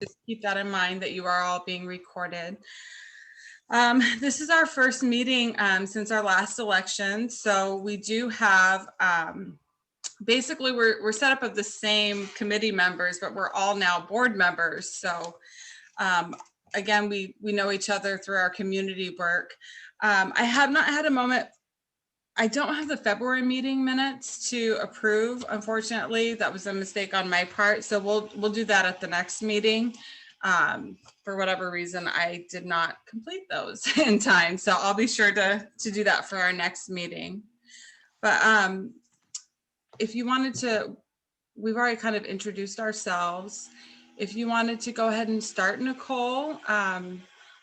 Just keep that in mind that you are all being recorded. This is our first meeting since our last election. So we do have, basically we're set up of the same committee members, but we're all now board members. So again, we know each other through our community work. I have not had a moment. I don't have the February meeting minutes to approve. Unfortunately, that was a mistake on my part. So we'll do that at the next meeting. For whatever reason, I did not complete those in time. So I'll be sure to do that for our next meeting. But if you wanted to, we've already kind of introduced ourselves. If you wanted to go ahead and start, Nicole,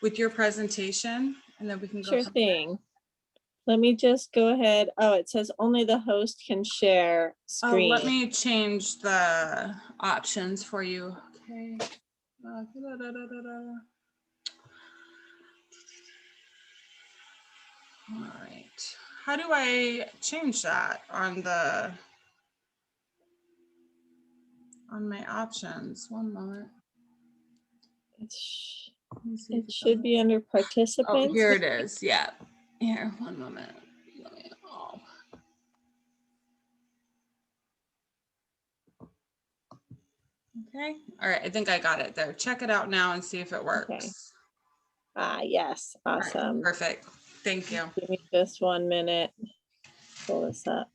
with your presentation, and then we can go. Sure thing. Let me just go ahead. Oh, it says only the host can share screen. Oh, let me change the options for you. Okay. All right. How do I change that on my options? One moment. It should be under participants. Oh, here it is. Yeah. Here, one moment. Okay. All right. I think I got it there. Check it out now and see if it works. Okay. Yes. Awesome. Right, perfect. Thank you. Give me just 1 minute. Pull this up.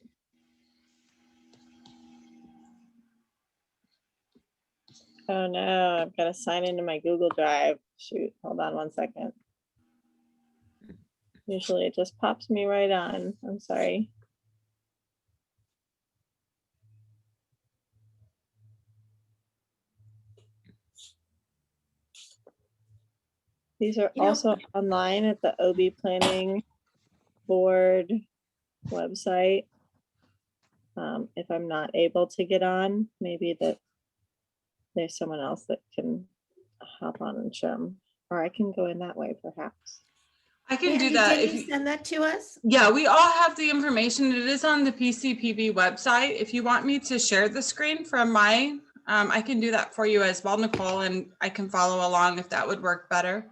Oh no, I've got to sign into my Google Drive. Shoot, hold on 1 second. Usually it just pops me right on. I'm sorry. These are also online at the OB Planning Board website. If I'm not able to get on, maybe that there's someone else that can hop on and show them, or I can go in that way perhaps. I can do that. Did you send that to us? Yeah, we all have the information. It is on the PCPB website. If you want me to share the screen from my, I can do that for you as well, Nicole, and I can follow along if that would work better.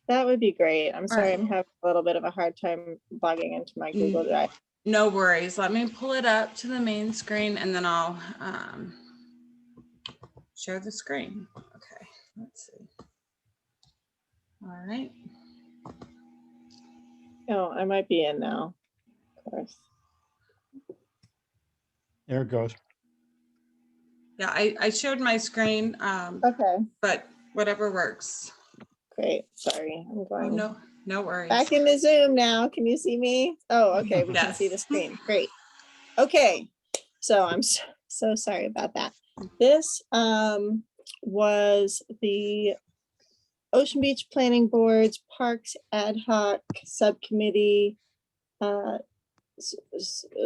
That would be great. I'm sorry, right. I'm having a little bit of a hard time logging into my Google Drive. No worries. Let me pull it up to the main screen and then I'll share the screen. Okay, let's see. All right. Oh, I might be in now, of course. There it goes. Yeah, I showed my screen, Okay, but whatever works. great. Sorry, I'm going. Oh, no worries. Back in the Zoom now. Can you see me? Oh, okay. We can see the screen. Great. Okay. So I'm so sorry about that. This was the Ocean Beach Planning Board's Parks Ad Hoc Subcommittee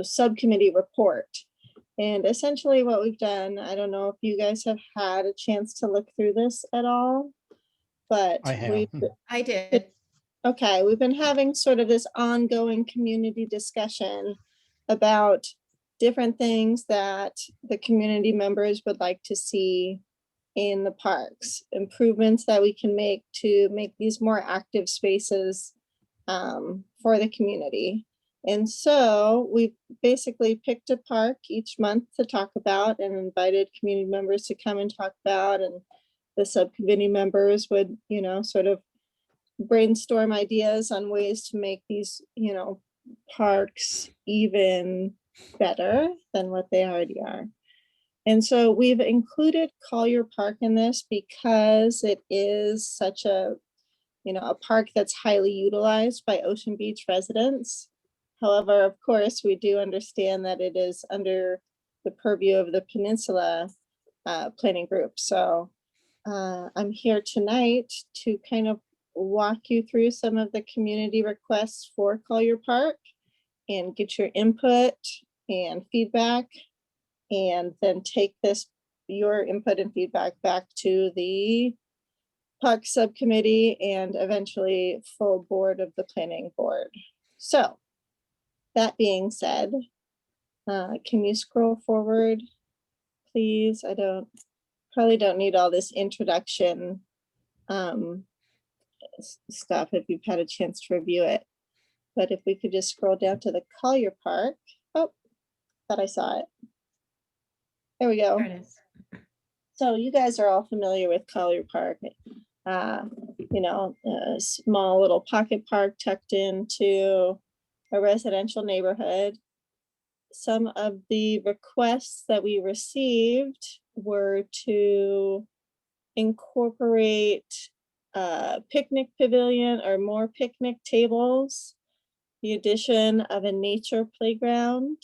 subcommittee report. And essentially what we've done, I don't know if you guys have had a chance to look through this at all, but I did. Okay, we've been having sort of this ongoing community discussion about different things that the community members would like to see in the parks, improvements that we can make to make these more active spaces for the community. And so we basically picked a park each month to talk about and invited community members to come and talk about, and the subcommittee members would, you know, sort of brainstorm ideas on ways to make these, you know, parks even better than what they already are. And so we've included Collier Park in this because it is such a, you know, a park that's highly utilized by Ocean Beach residents. However, of course, we do understand that it is under the purview of the Peninsula planning group. So I'm here tonight to kind of walk you through some of the community requests for Collier Park and get your input and feedback, and then take your input and feedback back to the Park Subcommittee and eventually full board of the planning board. So that being said, can you scroll forward, please? I don't probably don't need all this introduction stuff if you've had a chance to review it. But if we could just scroll down to the Collier Park. Oh, thought I saw it. There we go. There it is. So you guys are all familiar with Collier Park. You know, a small little pocket park tucked into a residential neighborhood. Some of the requests that we received were to incorporate a picnic pavilion or more picnic tables, the addition of a nature playground,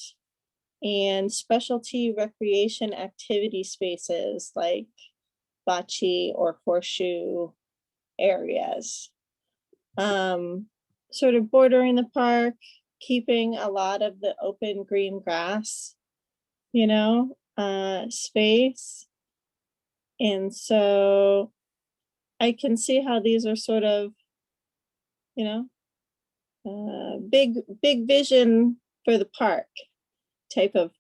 and specialty recreation activity spaces like bocce or horseshoe areas. Sort of bordering the park, keeping a lot of the open green grass, you know, space. And so I can see how these are sort of, you know, big vision for the park type of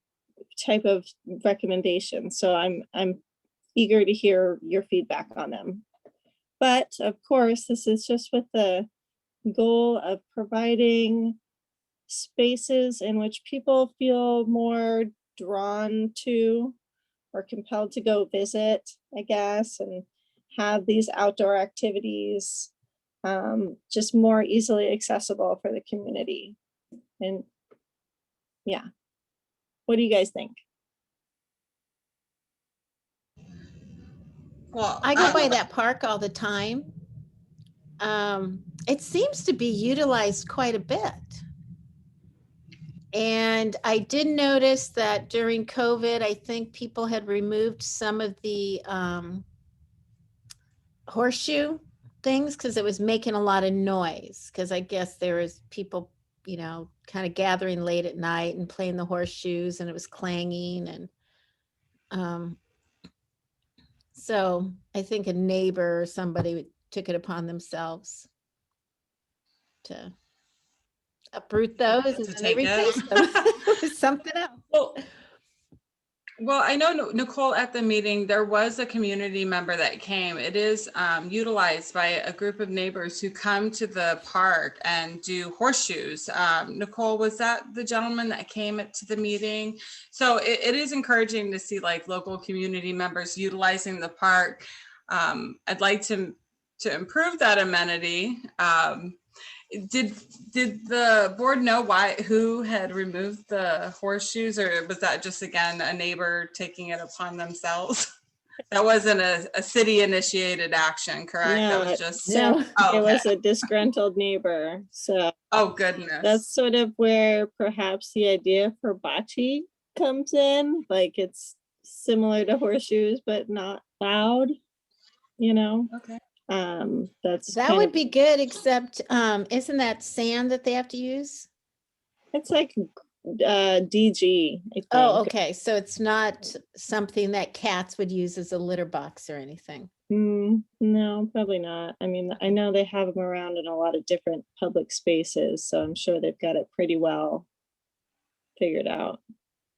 recommendation. So I'm eager to hear your feedback on them. But of course, this is just with the goal of providing spaces in which people feel more drawn to or compelled to go visit, I guess, and have these outdoor activities just more easily accessible for the community. And yeah, what do you guys think? Well, I go by that park all the time. It seems to be utilized quite a bit. And I did notice that during COVID, I think people had removed some of the horseshoe things because it was making a lot of noise. Because I guess there was people, you know, kind of gathering late at night and playing the horseshoes, and it was clanging. And so I think a neighbor or somebody took it upon themselves to uproot those and To then they take it. replaced them with something else. Well, I know, Nicole, at the meeting, there was a community member that came. It is utilized by a group of neighbors who come to the park and do horseshoes. Nicole, was that the gentleman that came to the meeting? So it is encouraging to see like local community members utilizing the park. I'd like to improve that amenity. Did the board know who had removed the horseshoes, or was that just again a neighbor taking it upon themselves? That wasn't a city initiated action, correct? No, That was just No. Oh, it okay. was a disgruntled neighbor. So Oh goodness. that's sort of where perhaps the idea for bocce comes in. Like it's similar to horseshoes, but not loud, you know? Okay. That's That kind would of, be good, except isn't that sand that they have to use? it's like DG, I think. Oh, okay. So it's not something that cats would use as a litter box or anything. No, probably not. I mean, I know they have them around in a lot of different public spaces, so I'm sure they've got it pretty well figured out.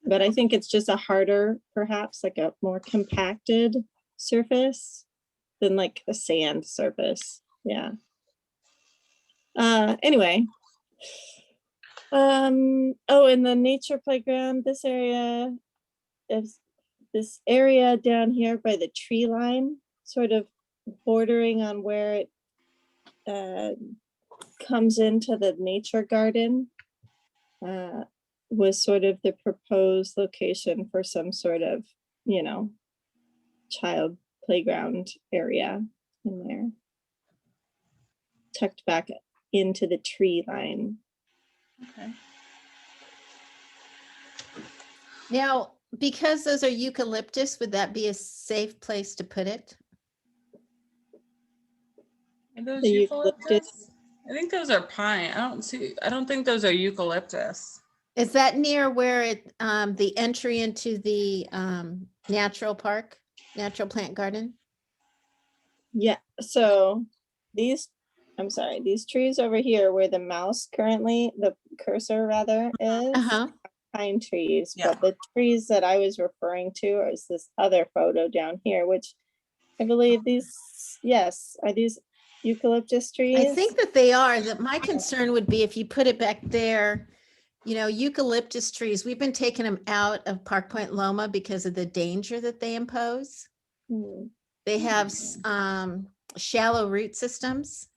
But I think it's just a harder, perhaps like a more compacted surface than like a sand surface. Yeah. Anyway. Oh, and the nature playground, this area is this area down here by the tree line, sort of bordering on where it comes into the nature garden, was sort of the proposed location for some sort of, you know, child playground area in there, tucked back into the tree line. Okay. Now, because those are eucalyptus, would that be a safe place to put it? Are those The eucalyptus? I think those are pine. I don't think those are eucalyptus. Is that near where it the entry into the natural park, natural plant garden? Yeah, so these trees over here where the mouse currently, the cursor rather is, Uh-huh. pine trees, Yeah. but the trees that I was referring to is this other photo down here, which I believe these, yes, are these eucalyptus trees? I think that they are. That my concern would be if you put it back there, you know, eucalyptus trees, we've been taking them out of Park Point Loma because of the danger that they impose. Hmm. They have shallow root systems.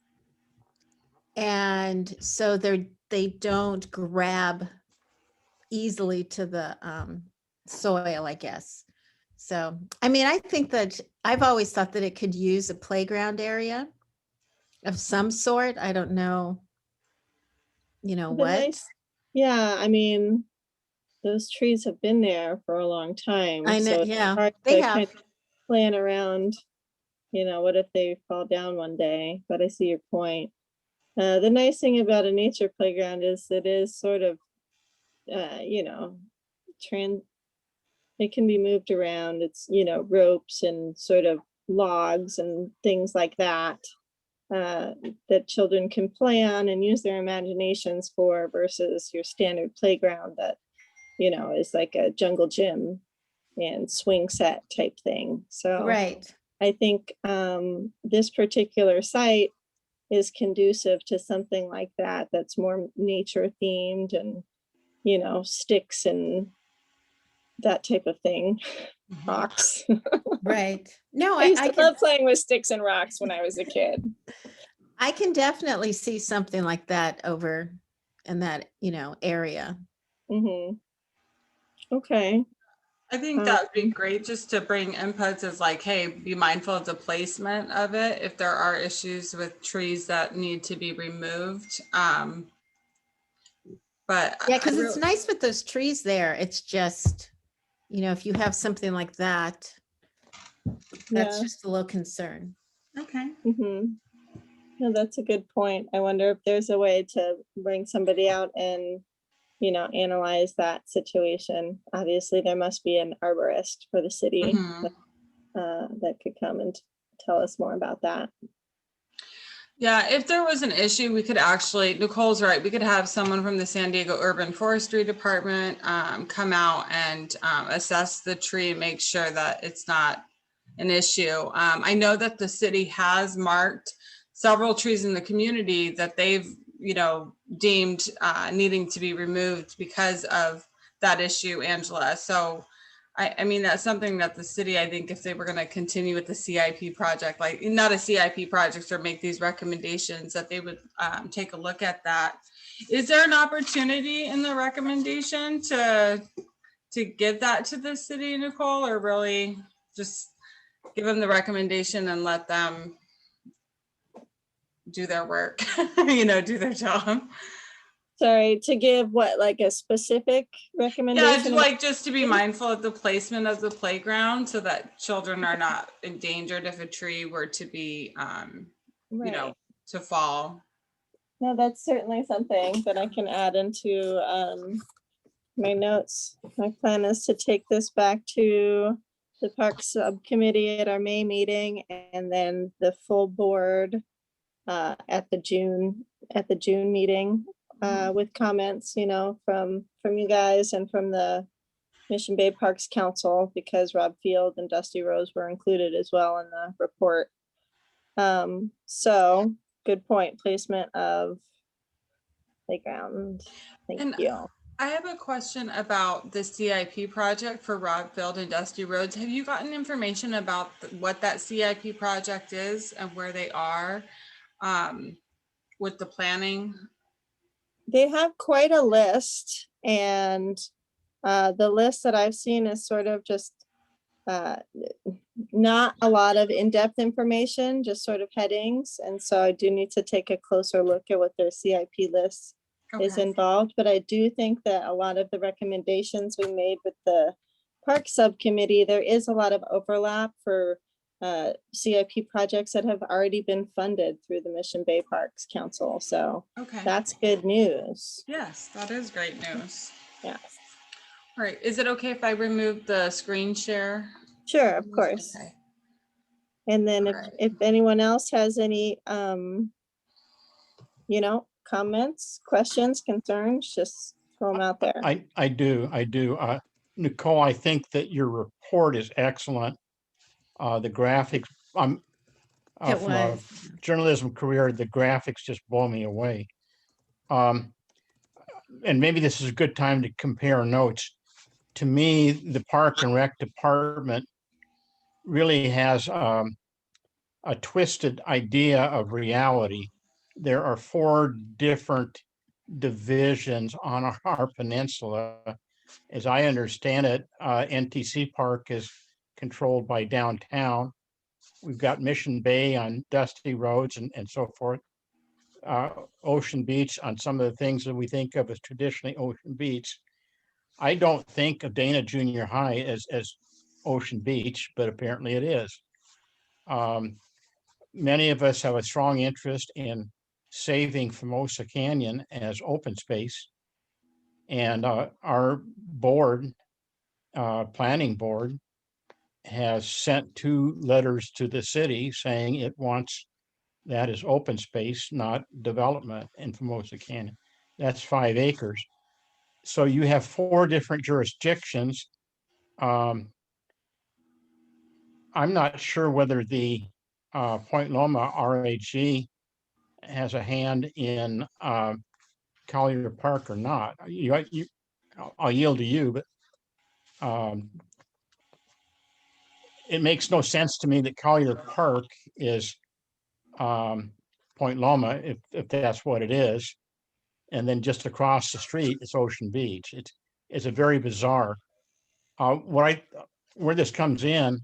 And so they don't grab easily to the soil, I guess. So, I mean, I think that I've always thought that it could use a playground area of some sort. I don't know, you know, The what. nice, yeah, I mean, those trees have been there for a long time. I know, so it's yeah, hard they to kind have. of plan around, you know, what if they fall down one day? But I see your point. The nice thing about a nature playground is it is sort of, you know, it can be moved around. It's, you know, ropes and sort of logs and things like that, that children can play on and use their imaginations for versus your standard playground that, you know, is like a jungle gym and swing set type thing. So Right. I think this particular site is conducive to something like that, that's more nature themed and, you know, sticks and that type of thing, Mhm. rocks. Right. No, I used I to can, love playing with sticks and rocks when I was a kid. I can definitely see something like that over in that, you know, area. Hmm. Okay. I think that would be great just to bring inputs as like, hey, be mindful of the placement of it. If there are issues with trees that need to be removed. But Yeah, because it's nice with those trees there. It's just, you know, if you have something like that, that's Yeah. just a little concern. okay. Hmm. No, that's a good point. I wonder if there's a way to bring somebody out and, you know, analyze that situation. Obviously, there must be an arborist for the city Mhm. that could come and tell us more about that. Yeah, if there was an issue, we could actually, Nicole's right, we could have someone from the San Diego Urban Forestry Department come out and assess the tree, make sure that it's not an issue. I know that the city has marked several trees in the community that they've, you know, deemed needing to be removed because of that issue, Angela. So I mean, that's something that the city, I think if they were going to continue with the CIP project, like not a CIP project or make these recommendations, that they would take a look at that. Is there an opportunity in the recommendation to give that to the city, Nicole, or really just give them the recommendation and let them do their work, you know, do their job? Sorry, to give what, like a specific Yeah, recommendation? like just to be mindful of the placement of the playground so that children are not endangered if a tree were to be, you know, Right. to fall. No, that's certainly something that I can add into my notes. My plan is to take this back to the Park Subcommittee at our May meeting and then the full board at the June meeting with comments, you know, from you guys and from the Mission Bay Parks Council, because Rob Field and Dusty Rose were included as well in the report. So good point, placement of playground. Thank And you. I have a question about the CIP project for Rob Field and Dusty Roads. Have you gotten information about what that CIP project is and where they are with the planning? They have quite a list, and the list that I've seen is sort of just not a lot of in-depth information, just sort of headings. And so I do need to take a closer look at what their CIP list is Okay. involved. But I do think that a lot of the recommendations we made with the Park Subcommittee, there is a lot of overlap for CIP projects that have already been funded through the Mission Bay Parks Council. So Okay. that's good news. Yes, that is great news. Yes. All right. Is it okay if I remove the screen share? Sure, of course. Okay. And then All right. if anyone else has any, you know, comments, questions, concerns, just throw them out there. I do. Nicole, I think that your report is excellent. The graphics, It from a was. journalism career, the graphics just blow me away. And maybe this is a good time to compare notes. To me, the Park and Rec department really has a twisted idea of reality. There are 4 different divisions on our peninsula. As I understand it, NTC Park is controlled by downtown. We've got Mission Bay on dusty roads and so forth. Ocean Beach on some of the things that we think of as traditionally Ocean Beach. I don't think of Dana Junior High as Ocean Beach, but apparently it is. Many of us have a strong interest in saving Formosa Canyon as open space. And our board, planning board, has sent 2 letters to the city saying it wants that as open space, not development in Formosa Canyon. That's 5 acres. So you have 4 different jurisdictions. I'm not sure whether the Point Loma RAG has a hand in Collier Park or not. I'll yield to you, but it makes no sense to me that Collier Park is Point Loma, if that's what it is. And then just across the street, it's Ocean Beach. It's a very bizarre. Where this comes in,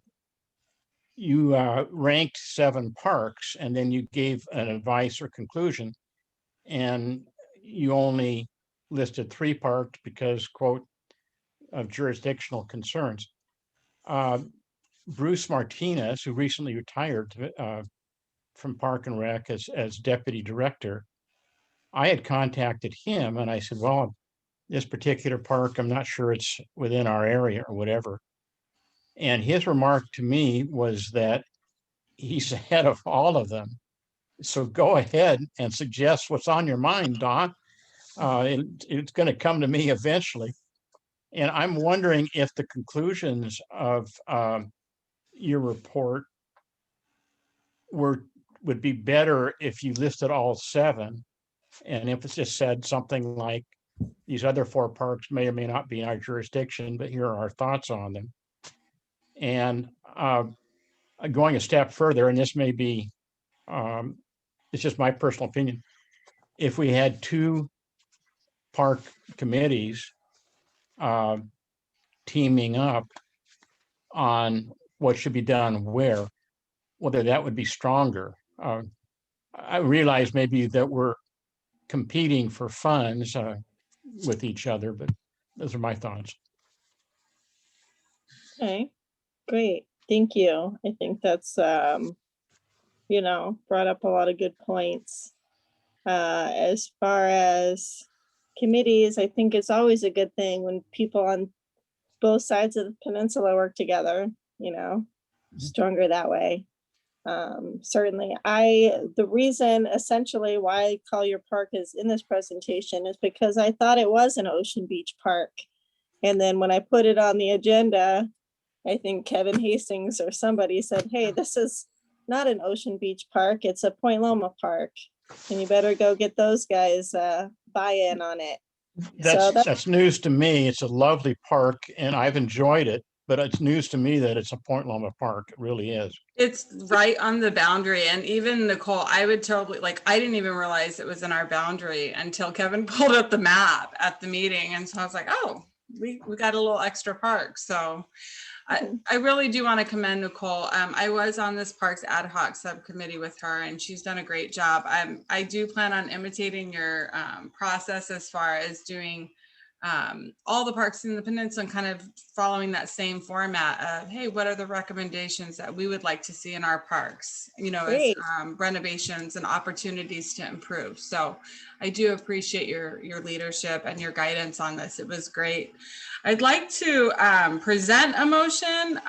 you ranked 7 parks, and then you gave an advice or conclusion, and you only listed 3 parks because, quote, of jurisdictional concerns. Bruce Martinez, who recently retired from Park and Rec as deputy director, I had contacted him and I said, well, this particular park, I'm not sure it's within our area or whatever. And his remark to me was that he's ahead of all of them. So go ahead and suggest what's on your mind, Don. It's going to come to me eventually. And I'm wondering if the conclusions of your report would be better if you listed all 7, and if it just said something like, these other 4 parks may or may not be in our jurisdiction, but here are our thoughts on them. And going a step further, and this may be, it's just my personal opinion, if we had 2 park committees teaming up on what should be done where, whether that would be stronger. I realize maybe that we're competing for funds with each other, but those are my thoughts. Okay, great. Thank you. I think that's, brought up a lot of good points. As far as committees, I think it's always a good thing when people on both sides of the peninsula work together, stronger that way. Certainly, the reason essentially why Collier Park is in this presentation is because I thought it was an Ocean Beach Park. And then when I put it on the agenda, I think Kevin Hastings or somebody said, hey, this is not an Ocean Beach Park, it's a Point Loma Park. And you better go get those guys buy-in on it. That's news to me. It's a lovely park and I've enjoyed it, but it's news to me that it's a Point Loma Park. It really is. It's right on the boundary. And even Nicole, I would totally, I didn't even realize it was in our boundary until Kevin pulled up the map at the meeting. And so I was like, oh, we got a little extra park. So I really do want to commend Nicole. I was on this parks ad hoc subcommittee with her and she's done a great job. I do plan on imitating your process as far as doing all the parks in the peninsula and kind of following that same format of, hey, what are the recommendations that we would like to see in our parks, as renovations and opportunities to improve. So I do appreciate your leadership and your guidance on this. It was great. I'd like to present a motion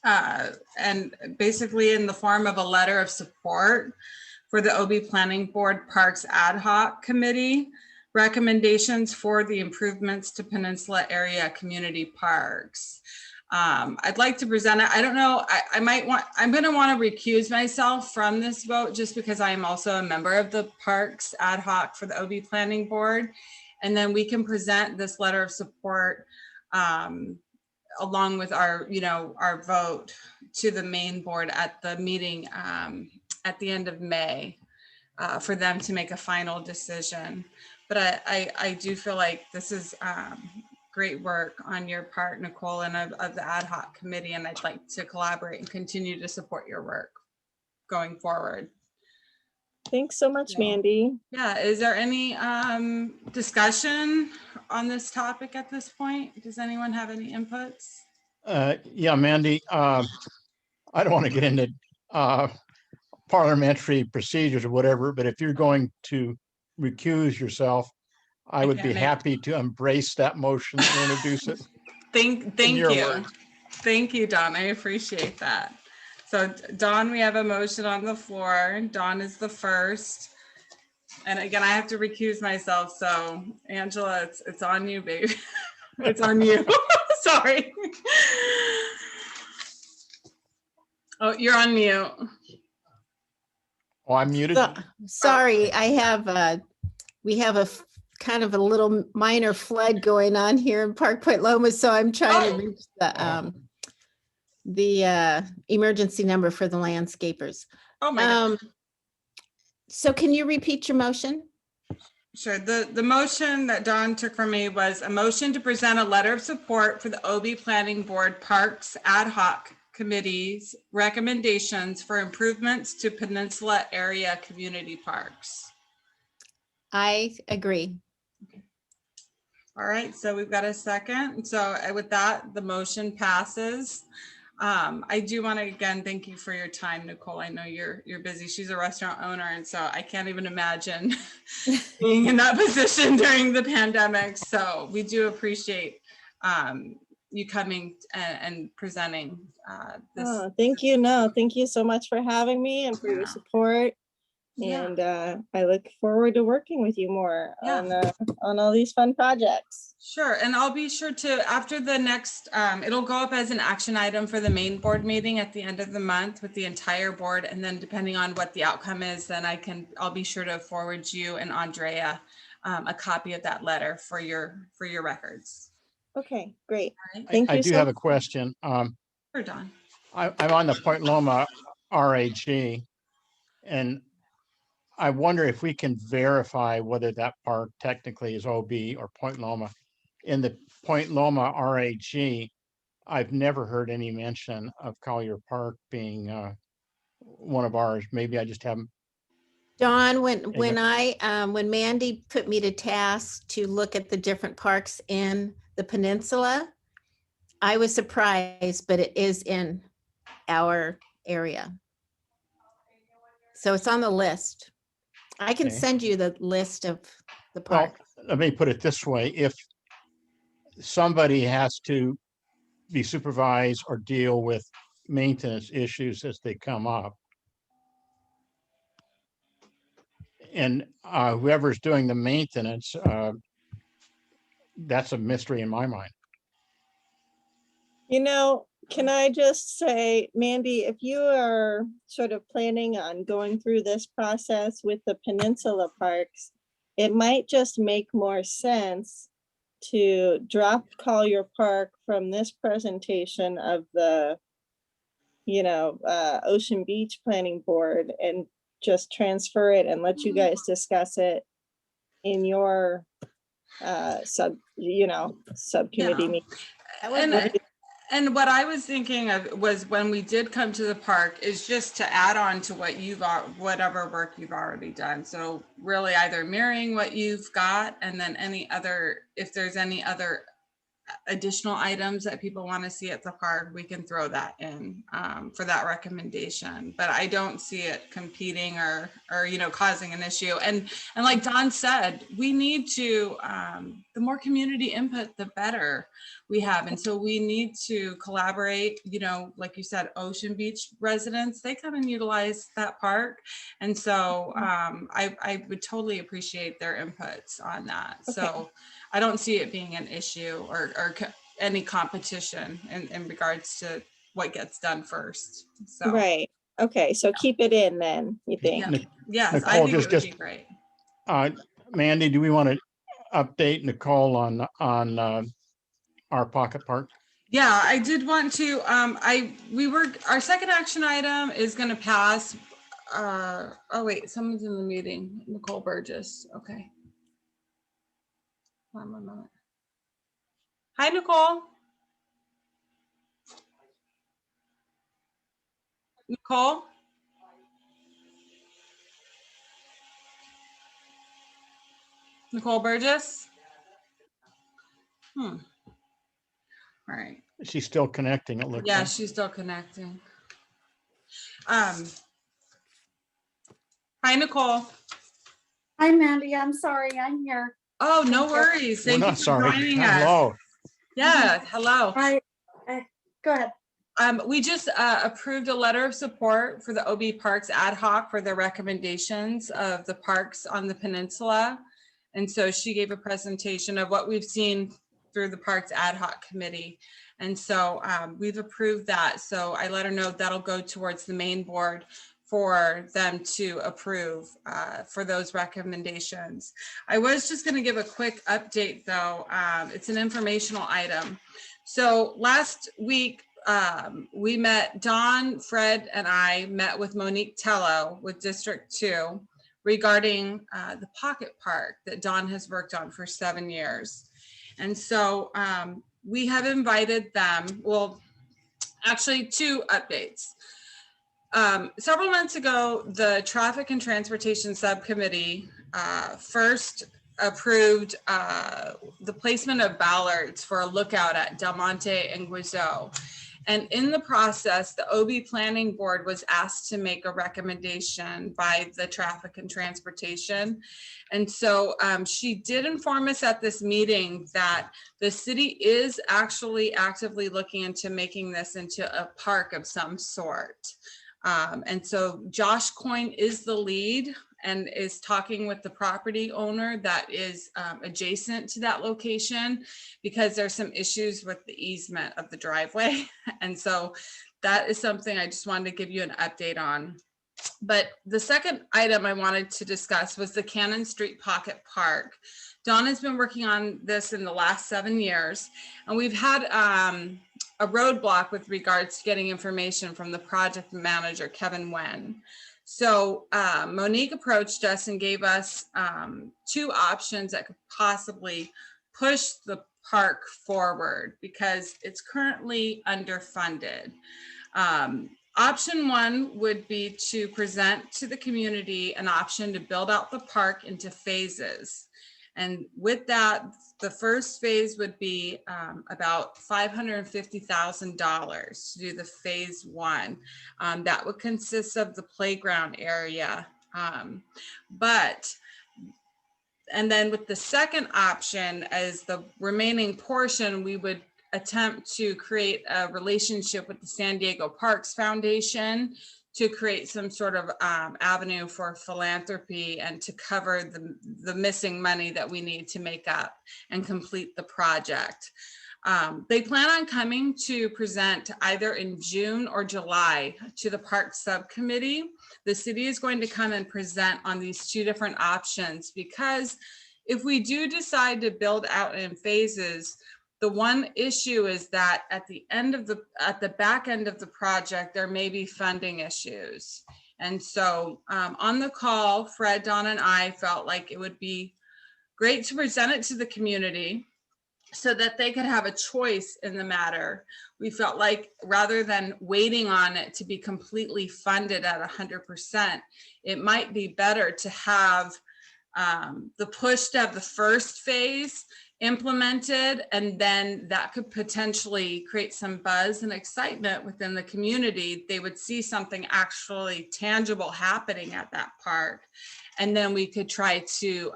and basically in the form of a letter of support for the OB Planning Board Parks Ad Hoc Committee. recommendations for the improvements to Peninsula area community parks. I'd like to present it. I don't know, I'm going to want to recuse myself from this vote just because I am also a member of the Parks Ad Hoc for the OB Planning Board. And then we can present this letter of support along with our, our vote to the main board at the meeting at the end of May for them to make a final decision. But I do feel like this is great work on your part, Nicole, and of the ad hoc committee, and I'd like to collaborate and continue to support your work going forward. Thanks so much, Mandy. Yeah, is there any discussion on this topic at this point? Does anyone have any inputs? Yeah, Mandy, I don't want to get into parliamentary procedures or whatever, but if you're going to recuse yourself, I would be happy to embrace that motion and introduce it. Thank you. Thank you, Don. I appreciate that. So Don, we have a motion on the floor. Don is the first. And again, I have to recuse myself. So Angela, it's on you, baby. It's on you. Sorry. Oh, you're on mute. Oh, I'm muted. Sorry, we have a kind of a little minor flood going on here in Park Point Loma, so I'm trying to reach the emergency number for the landscapers. Oh my God. So can you repeat your motion? Sure. The motion that Don took from me was a motion to present a letter of support for the OB Planning Board Parks Ad Hoc Committee's recommendations for improvements to Peninsula area community parks. I agree. All right, so we've got a second. So with that, the motion passes. I do want to again thank you for your time, Nicole. I know you're busy. She's a restaurant owner, and so I can't even imagine being in that position during the pandemic. So we do appreciate you coming and presenting this. Oh, thank you. No, thank you so much for having me and for your support. Yeah. And I look forward to working with you more on all these fun projects. Sure, and I'll be sure to, after the next, it'll go up as an action item for the main board meeting at the end of the month with the entire board. And then depending on what the outcome is, then I'll be sure to forward you and Andrea a copy of that letter for your records. Okay, great. All right. Thank you. I do have a question. Sure, Don. I'm on the Point Loma RAG, and I wonder if we can verify whether that park technically is OB or Point Loma. In the Point Loma RAG, I've never heard any mention of Collier Park being one of ours. Maybe I just haven't. Don, when Mandy put me to task to look at the different parks in the peninsula, I was surprised, but it is in our area. So it's on the list. I can send you the list of the park. Well, let me put it this way. If somebody has to be supervised or deal with maintenance issues as they come up, and whoever's doing the maintenance, that's a mystery in my mind. You know, can I just say, Mandy, if you are sort of planning on going through this process with the Peninsula parks, it might just make more sense to drop Collier Park from this presentation of the, Ocean Beach Planning Board and just transfer it and let you guys discuss it in your subcommittee meeting. And what I was thinking of was when we did come to the park is just to add on to whatever work you've already done. So really either mirroring what you've got and then if there's any other additional items that people want to see at the park, we can throw that in for that recommendation. But I don't see it competing or causing an issue. And like Don said, we need to the more community input, the better we have. And so we need to collaborate. Like you said, Ocean Beach residents, they come and utilize that park, and so I would totally appreciate their inputs on that. Okay. So I don't see it being an issue or any competition in regards to what gets done first. So Right. Okay. So keep it in then, you think? yeah. Yes, I Nicole, think it would just- be great. Mandy, do we want to update Nicole on our pocket park? Yeah, I did want to, our second action item is going to pass. Oh wait, someone's in the meeting. Nicole Burgess. Okay. Hold on 1 moment. Hi, Nicole. Nicole? Nicole Burgess? All right. She's still connecting, it looks Yeah, like. she's still connecting. Hi, Nicole. Hi, Mandy. I'm sorry. I'm here. Oh, no Thank you. worries. We're Thank you not for sorry. joining us. Hello. Yeah, hello. Go ahead. We just approved a letter of support for the OB Parks ad hoc for the recommendations of the parks on the peninsula. And so she gave a presentation of what we've seen through the Parks ad hoc committee. And so we've approved that. So I let her know that'll go towards the main board for them to approve for those recommendations. I was just going to give a quick update though. It's an informational item. So last week, we met, Don, Fred, and I met with Monique Tello with District 2 regarding the pocket park that Don has worked on for 7 years. And so we have invited them, well, actually 2 updates. Several months ago, the Traffic and Transportation Subcommittee first approved the placement of ballards for a lookout at Del Monte and Guizot. And in the process, the OB Planning Board was asked to make a recommendation by the Traffic and Transportation. And so she did inform us at this meeting that the city is actually actively looking into making this into a park of some sort. And so Josh Coyne is the lead and is talking with the property owner that is adjacent to that location, because there's some issues with the easement of the driveway. And so that is something I just wanted to give you an update on. But the second item I wanted to discuss was the Cannon Street Pocket Park. Dawn has been working on this in the last 7 years, and we've had a roadblock with regards to getting information from the project manager, Kevin Wen. So Monique approached us and gave us 2 options that could possibly push the park forward because it's currently underfunded. Option 1 would be to present to the community an option to build out the park into phases. And with that, the first phase would be about $550,000 to do the phase 1. That would consist of the playground area. And then with the second option as the remaining portion, we would attempt to create a relationship with the San Diego Parks Foundation to create some sort of avenue for philanthropy and to cover the missing money that we need to make up and complete the project. They plan on coming to present either in June or July to the Park Subcommittee. The city is going to come and present on these 2 different options, because if we do decide to build out in phases, the one issue is that at the back end of the project, there may be funding issues. And so on the call, Fred, Don, and I felt like it would be great to present it to the community so that they could have a choice in the matter. We felt like rather than waiting on it to be completely funded at 100%, it might be better to have the push to have the first phase implemented, and then that could potentially create some buzz and excitement within the community. They would see something actually tangible happening at that park. And then we could try to,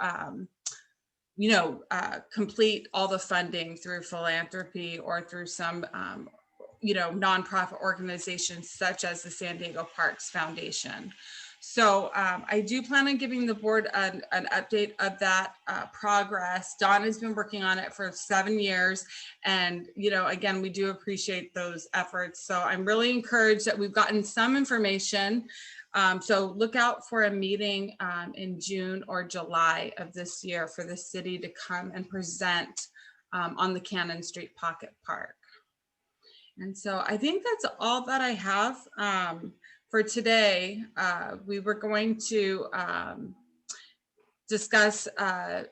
complete all the funding through philanthropy or through some, nonprofit organizations such as the San Diego Parks Foundation. So I do plan on giving the board an update of that progress. Dawn has been working on it for 7 years. And, again, we do appreciate those efforts. So I'm really encouraged that we've gotten some information. So look out for a meeting in June or July of this year for the city to come and present on the Cannon Street Pocket Park. And so I think that's all that I have for today. We were going to discuss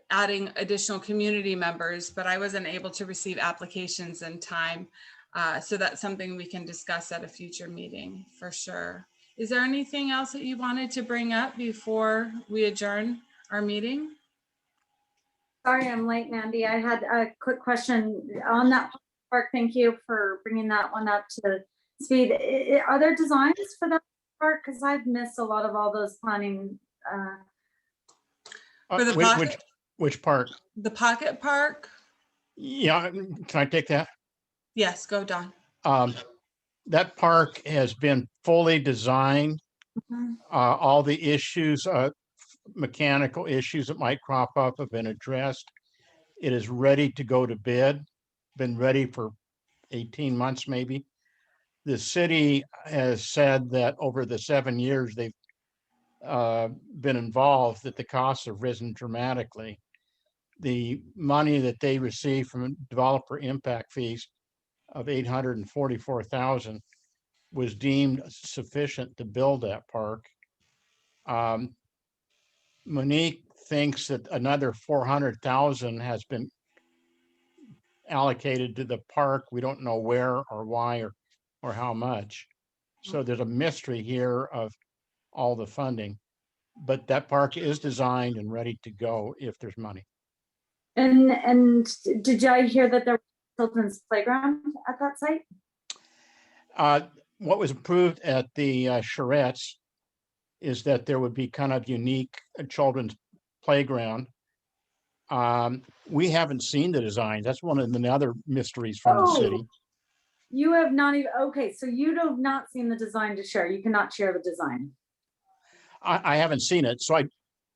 adding additional community members, but I wasn't able to receive applications in time. So that's something we can discuss at a future meeting for sure. Is there anything else that you wanted to bring up before we adjourn our meeting? Sorry, I'm late, Mandy. I had a quick question on that park. Thank you for bringing that one up to speed. Are there designs for that park? Because I've missed a lot of all those planning. For the pocket? Which park? The Pocket Park? Yeah, can I take that? Yes, go Dawn. That park has been fully designed. Mhm. All the issues, mechanical issues that might crop up have been addressed. It is ready to go to bid, been ready for 18 months maybe. The city has said that over the 7 years they've been involved, that the costs have risen dramatically. The money that they receive from developer impact fees of $844,000 was deemed sufficient to build that park. Monique thinks that another $400,000 has been allocated to the park. We don't know where or why or how much. So there's a mystery here of all the funding, but that park is designed and ready to go if there's money. And did I hear that there was a children's playground at that site? What was approved at the Charettes is that there would be kind of unique children's playground. We haven't seen the designs. That's one of the other mysteries from the city. You have not even, okay, so you have not seen the design to share. You cannot share the design. I haven't seen it. So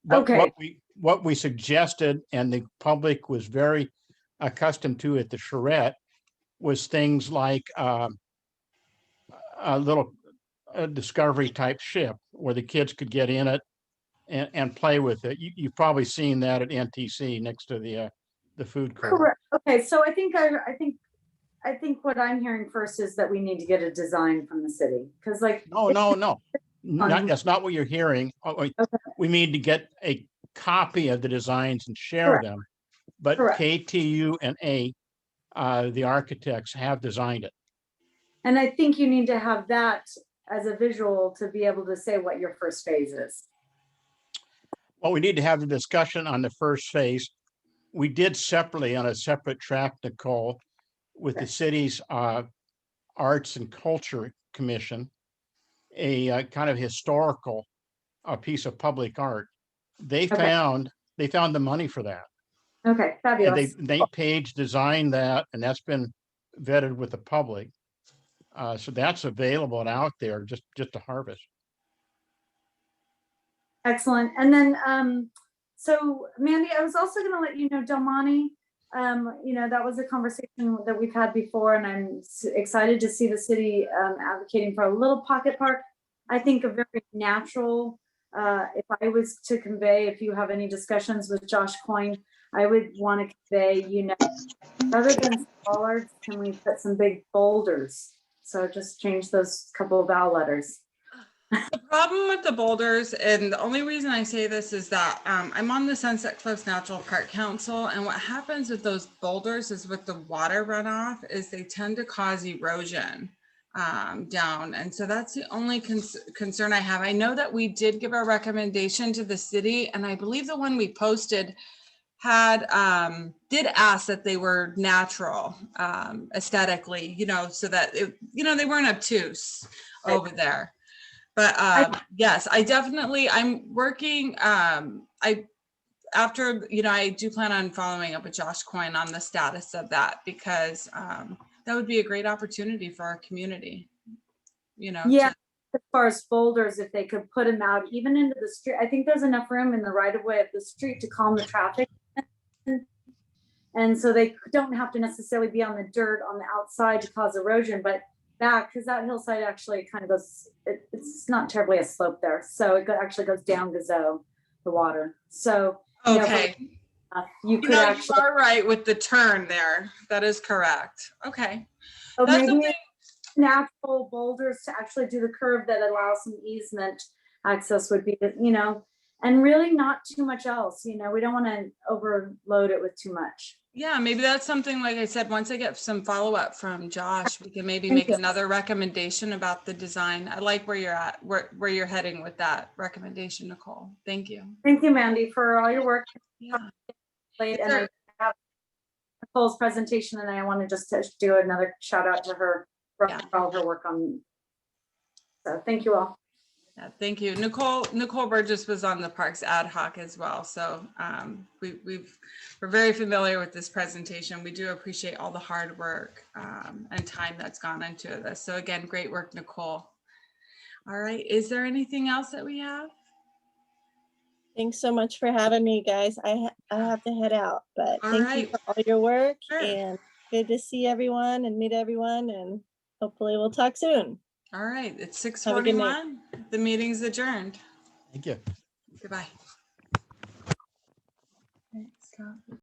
what we suggested, and the public was very accustomed to at the Charette, was things like a little discovery type ship where the kids could get in it and play with it. You've probably seen that at NTC next to the food court. Correct. Okay, so I think what I'm hearing first is that we need to get a design from the city, because No. That's not what you're hearing. Okay. We need to get a copy of the designs and share Correct. them. But Correct. KTU and the architects have designed it. And I think you need to have that as a visual to be able to say what your first phase is. Well, we need to have the discussion on the first phase. We did separately on a separate track, Nicole, with the city's Arts and Culture Commission, a kind of historical piece of public art. They found the money for that. Okay, fabulous. And Nate Page designed that, and that's been vetted with the public. So that's available and out there just to harvest. Excellent. And then, so Mandy, I was also going to let you know, Del Monte, that was a conversation that we've had before, and I'm excited to see the city advocating for a little pocket park. I think a very natural, if I was to convey, if you have any discussions with Josh Coyne, I would want to convey, rather than bollards, can we put some big boulders? So just change those couple of vowel letters. The problem with the boulders, and the only reason I say this is that I'm on the Sunset Cliffs Natural Park Council, and what happens with those boulders is with the water runoff is they tend to cause erosion down. And so that's the only concern I have. I know that we did give a recommendation to the city, and I believe the one we posted had did ask that they were natural aesthetically, you know, so that it, you know, they weren't obtuse over there. But yes, I'm working. After, you know, I do plan on following up with Josh Coyne on the status of that, because that would be a great opportunity for our community, you know. Yeah, as far as folders, if they could put them out even into the street, I think there's enough room in the right of way of the street to calm the traffic. And so they don't have to necessarily be on the dirt on the outside to cause erosion, but back, because that hillside actually kind of goes, it's not terribly a slope there. So it actually goes down Gazoo, the water. So, you know, Okay. you You could know, actually, you are right with the turn there. That is correct. Okay. oh, That's maybe something. natural boulders to actually do the curve that allows some easement access would be, you know, and really not too much else. You know, we don't want to overload it with too much. Yeah, maybe that's something, like I said, once I get some follow-up from Josh, we can maybe Thank make you. another recommendation about the design. I like where you're at, where you're heading with that recommendation, Nicole. Thank you. Thank you, Mandy, for all your work. Yeah. Late, Is and I there- have Nicole's presentation, and I want to just do another shout out to her for Yeah. all her work on. So thank you all. Yeah, thank you. Nicole Burgess was on the Parks ad hoc as well. So we're very familiar with this presentation. We do appreciate all the hard work and time that's gone into this. So again, great work, Nicole. All right, is there anything else that we have? Thanks so much for having me, guys. I have to head out, but All thank you right. for all your work, Sure. and good to see everyone and meet everyone, and hopefully we'll talk soon. All right, it's Have a good night. 6:41. The meeting's adjourned. Thank you. Goodbye. Okay, stop.